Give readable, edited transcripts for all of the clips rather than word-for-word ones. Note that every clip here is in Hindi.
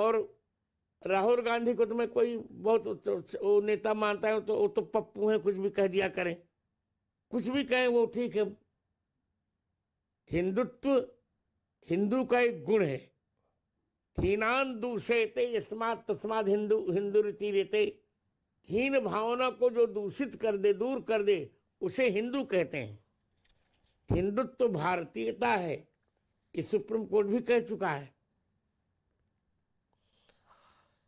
और राहुल गांधी को तो मैं कोई बहुत वो नेता मानता हूं, तो वो तो पप्पू है, कुछ भी कह दिया करें, कुछ भी कहें वो ठीक है। हिंदुत्व हिंदू का एक गुण है। हीनान दूषयते यस्मात् तस्मात् हिंदू हिंदू रीति रहते। हीन भावना को जो दूषित कर दे, दूर कर दे, उसे हिंदू कहते हैं। हिंदुत्व तो भारतीयता है, ये सुप्रीम कोर्ट भी कह चुका है।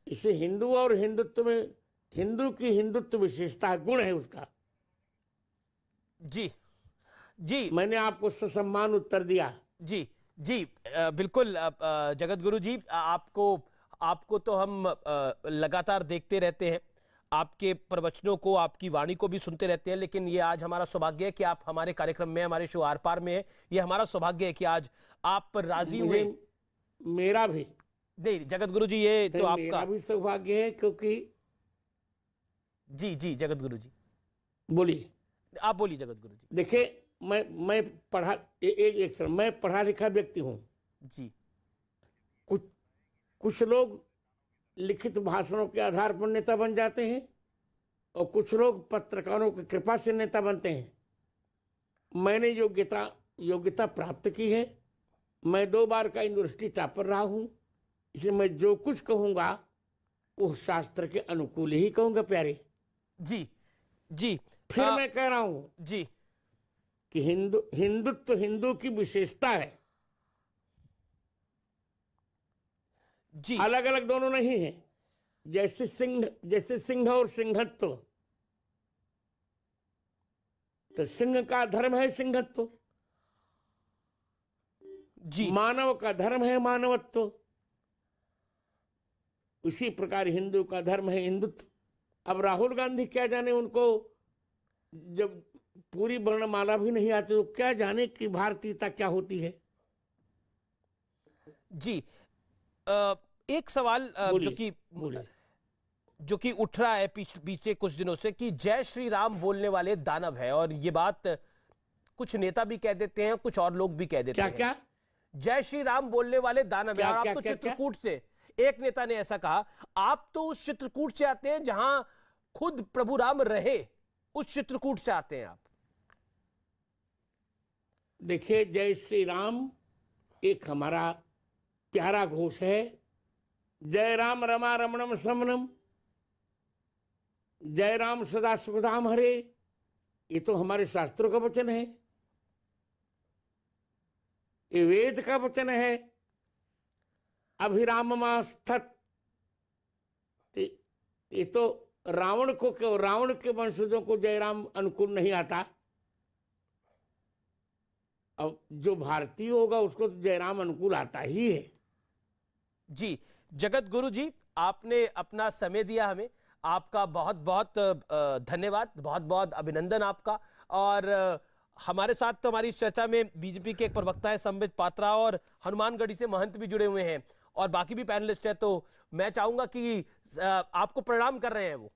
इसे हिंदू और हिंदुत्व में, हिंदू की हिंदुत्व विशेषता गुण है उसका। जी जी, मैंने आपको ससम्मान उत्तर दिया। जी जी, बिल्कुल जगत गुरु जी, आपको तो हम लगातार देखते रहते हैं, आपके प्रवचनों को, आपकी वाणी को भी सुनते रहते हैं, लेकिन ये आज हमारा सौभाग्य है कि आप हमारे कार्यक्रम में, हमारे शो आर पार में है। ये हमारा सौभाग्य है कि आज आप राजी हुए। मेरा भी नहीं जगत गुरु जी, ये तो आपका मेरा भी सौभाग्य है, क्योंकि जी जी जगत गुरु जी बोलिए, आप बोलिए जगत गुरु जी। देखिए, मैं पढ़ा एक मैं पढ़ा लिखा व्यक्ति हूँ। जी, कुछ लोग लिखित भाषणों के आधार पर नेता बन जाते हैं, और कुछ लोग पत्रकारों की कृपा से नेता बनते हैं। मैंने योग्यता प्राप्त की है। मैं 2 बार का यूनिवर्सिटी टॉपर रहा हूँ, इसलिए मैं जो कुछ कहूँगा वो शास्त्र के अनुकूल ही कहूँगा प्यारे। जी जी, फिर मैं कह रहा हूँ जी कि हिंदुत्व हिंदू की विशेषता है। जी, अलग अलग दोनों नहीं है। जैसे सिंह और सिंहत्व, तो सिंह का धर्म है सिंहत्व, जी, मानव का धर्म है मानवत्व। उसी प्रकार हिंदू का धर्म है हिंदुत्व। अब राहुल गांधी क्या जाने, उनको जब पूरी वर्णमाला भी नहीं आती तो क्या जाने कि भारतीयता क्या होती है। जी, एक सवाल जो कि उठ रहा है पीछे कुछ दिनों से, कि जय श्री राम बोलने वाले दानव है, और ये बात कुछ नेता भी कह देते हैं, कुछ और लोग भी कह देते हैं। क्या जय श्री राम बोलने वाले दानव है। और आप तो चित्रकूट से, एक नेता ने ऐसा कहा, आप तो उस चित्रकूट से आते हैं जहां खुद प्रभु राम रहे, उस चित्रकूट से आते हैं आप। देखिए, जय श्री राम एक हमारा प्यारा घोष है। जय राम रमा रमणम समनम, जय राम सदा सुखदाम हरे, ये तो हमारे शास्त्रों का वचन है, ये वेद का वचन है। अभिराममास्थत, ये तो रावण के वंशजों को जयराम अनुकूल नहीं आता। अब जो भारतीय होगा उसको तो जयराम अनुकूल आता ही है। जी, जगत गुरु जी, आपने अपना समय दिया हमें, आपका बहुत बहुत धन्यवाद, बहुत बहुत अभिनंदन आपका। और हमारे साथ तो हमारी इस चर्चा में बीजेपी के एक प्रवक्ता है संबित पात्रा, और हनुमानगढ़ी से महंत भी जुड़े हुए हैं, और बाकी भी पैनलिस्ट है। तो मैं चाहूंगा कि आपको प्रणाम कर रहे हैं वो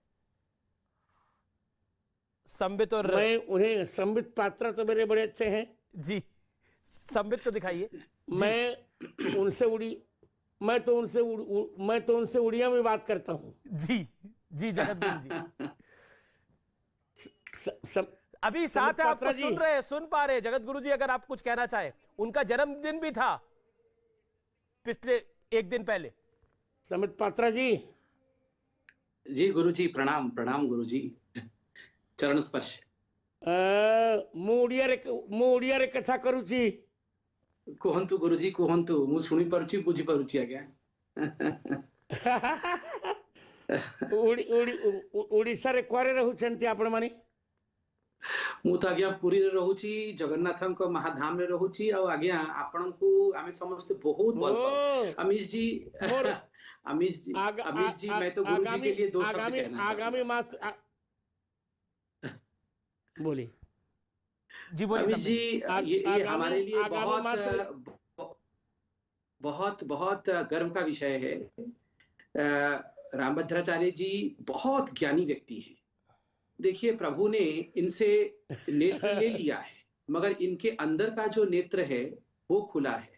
संबित, और मैं उन्हें, संबित पात्रा तो मेरे बड़े अच्छे हैं जी, संबित तो दिखाइए। मैं तो उनसे उड़िया में बात करता हूँ। जी जी जगत गुरु जी, अभी साथ है, आपको सुन पा रहे हैं जगत गुरु जी। अगर आप कुछ कहना चाहें, उनका जन्मदिन भी था पिछले एक दिन पहले। संबित पात्रा जी। जी गुरु जी, प्रणाम प्रणाम गुरु जी, चरण स्पर्श। ମୁଁ ଓଡ଼ିଆରେ କଥା କରୁଛି। କୁହନ୍ତୁ ଗୁରୁଜୀ କୁହନ୍ତୁ, ମୁଁ ଶୁଣି ପାରୁଛି, ବୁଝି ପାରୁଛି ଆଜ୍ଞା। ଓଡ଼ିଶାରେ କୁଆଡ଼େ ରହୁଛନ୍ତି ଆପଣ ମାନେ? ମୁଁ ତ ଆଜ୍ଞା ପୁରୀରେ ରହୁଛି, ଜଗନ୍ନାଥଙ୍କ ମହାଧାମରେ ରହୁଛି। ଆଉ ଆଜ୍ଞା ଆପଣଙ୍କୁ ଆମେ ସମସ୍ତେ ବହୁତ ଭଲ ପାଉ। अमीश जी, मैं तो गुरु जी के लिए 2 शब्द कहना आगामी मास बोलिए जी, बोलिए अमीश जी। ये हमारे लिए बहुत बहुत गर्व का विषय है। रामभद्राचार्य जी बहुत ज्ञानी व्यक्ति हैं। देखिए, प्रभु ने इनसे नेत्र ले लिया है, मगर इनके अंदर का जो नेत्र है वो खुला है।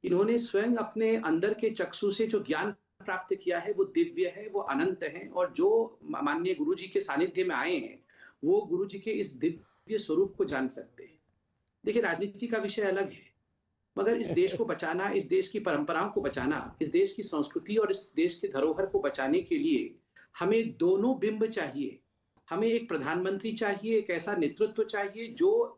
इन्होंने स्वयं अपने अंदर के चक्षु से जो ज्ञान प्राप्त किया है वो दिव्य है, वो अनंत है, और जो माननीय गुरु जी के सानिध्य में आए हैं वो गुरु जी के इस दिव्य स्वरूप को जान सकते हैं। देखिए, राजनीति का विषय अलग है, मगर इस देश को बचाना, इस देश की परंपराओं को बचाना, इस देश की संस्कृति और इस देश की धरोहर को बचाने के लिए हमें दोनों बिंब चाहिए। हमें एक प्रधानमंत्री चाहिए, एक ऐसा नेतृत्व चाहिए जो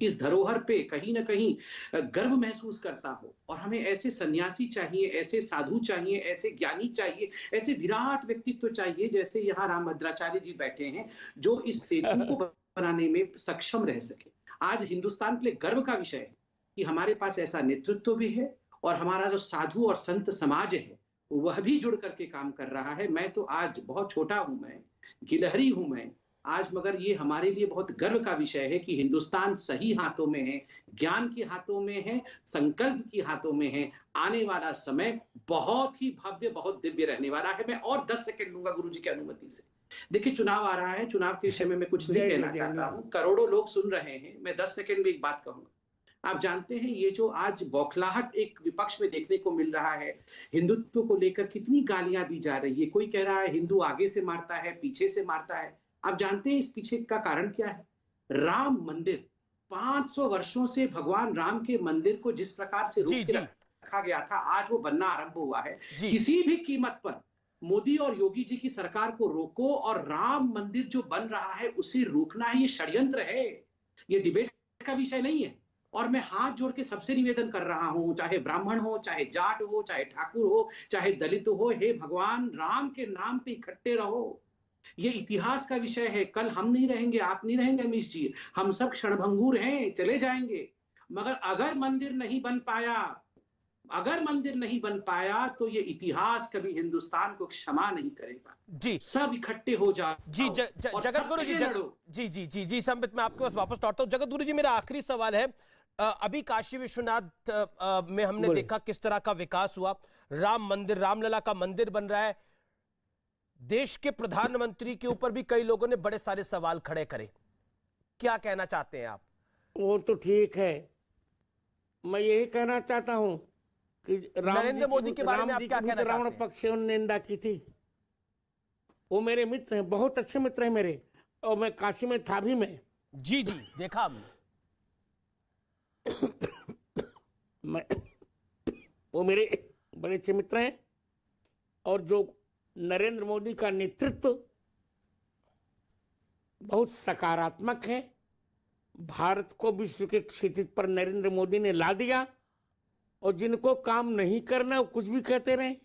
इस धरोहर पे कहीं ना कहीं गर्व महसूस करता हो, और हमें ऐसे सन्यासी चाहिए, ऐसे साधु चाहिए, ऐसे ज्ञानी चाहिए, ऐसे विराट व्यक्तित्व चाहिए जैसे यहाँ रामभद्राचार्य जी बैठे हैं, जो इस सेतु को बनाने में सक्षम रह सके। आज हिंदुस्तान के लिए गर्व का विषय है कि हमारे पास ऐसा नेतृत्व भी है, और हमारा जो साधु और संत समाज है वह भी जुड़ करके काम कर रहा है। मैं तो आज बहुत छोटा हूं, मैं गिलहरी हूं मैं आज, मगर ये हमारे लिए बहुत गर्व का विषय है कि हिंदुस्तान सही हाथों में है, ज्ञान के हाथों में है, संकल्प के हाथों में है। आने वाला समय बहुत ही भव्य, बहुत दिव्य रहने वाला है। मैं और 10 सेकंड लूंगा गुरु जी की अनुमति से। देखिए, चुनाव आ रहा है, चुनाव के विषय में मैं कुछ नहीं कहना चाहता हूँ, करोड़ों लोग सुन रहे हैं, मैं 10 सेकंड में एक बात कहूंगा। आप जानते हैं ये जो आज बौखलाहट एक विपक्ष में देखने को मिल रहा है, हिंदुत्व को लेकर कितनी गालियां दी जा रही है। कोई कह रहा है हिंदू आगे से मारता है, पीछे से मारता है। आप जानते हैं इस पीछे का कारण क्या है? राम मंदिर, 500 वर्षों से भगवान राम के मंदिर को जिस प्रकार से रोक के रखा गया था, आज वो बनना आरंभ हुआ है। किसी भी कीमत पर मोदी और योगी जी की सरकार को रोको, और राम मंदिर जो बन रहा है उसे रोकना, ये षड्यंत्र है, ये डिबेट का विषय नहीं है। और मैं हाथ जोड़ के सबसे निवेदन कर रहा हूं, चाहे ब्राह्मण हो, चाहे जाट हो, चाहे ठाकुर हो, चाहे दलित हो, हे भगवान राम के नाम पे इकट्ठे रहो। ये इतिहास का विषय है। कल हम नहीं रहेंगे, आप नहीं रहेंगे अमीश जी, हम सब क्षणभंगुर हैं, चले जाएंगे। मगर अगर मंदिर नहीं बन पाया तो ये इतिहास कभी हिंदुस्तान को क्षमा नहीं करेगा। जी, सब इकट्ठे हो जाओ। जी जगत गुरु जी संबित मैं आपके पास वापस लौटता हूं। जगत गुरु जी, मेरा आखिरी सवाल है, अभी काशी विश्वनाथ में हमने देखा किस तरह का विकास हुआ, राम मंदिर, रामलला का मंदिर बन रहा है। देश के प्रधानमंत्री के ऊपर भी कई लोगों ने बड़े सारे सवाल खड़े करे, क्या कहना चाहते हैं आप? वो तो ठीक है, मैं यही कहना चाहता हूं कि नरेंद्र मोदी के बारे में आप क्या कहना चाहते हैं? रावण पक्ष से उन्होंने निंदा की थी। वो मेरे मित्र हैं, बहुत अच्छे मित्र हैं मेरे, और मैं काशी में था भी मैं। जी देखा हमने। वो मेरे बड़े अच्छे मित्र हैं, और जो नरेंद्र मोदी का नेतृत्व बहुत सकारात्मक है। भारत को विश्व के क्षितिज पर नरेंद्र मोदी ने ला दिया, और जिनको काम नहीं करना वो कुछ भी कहते रहे।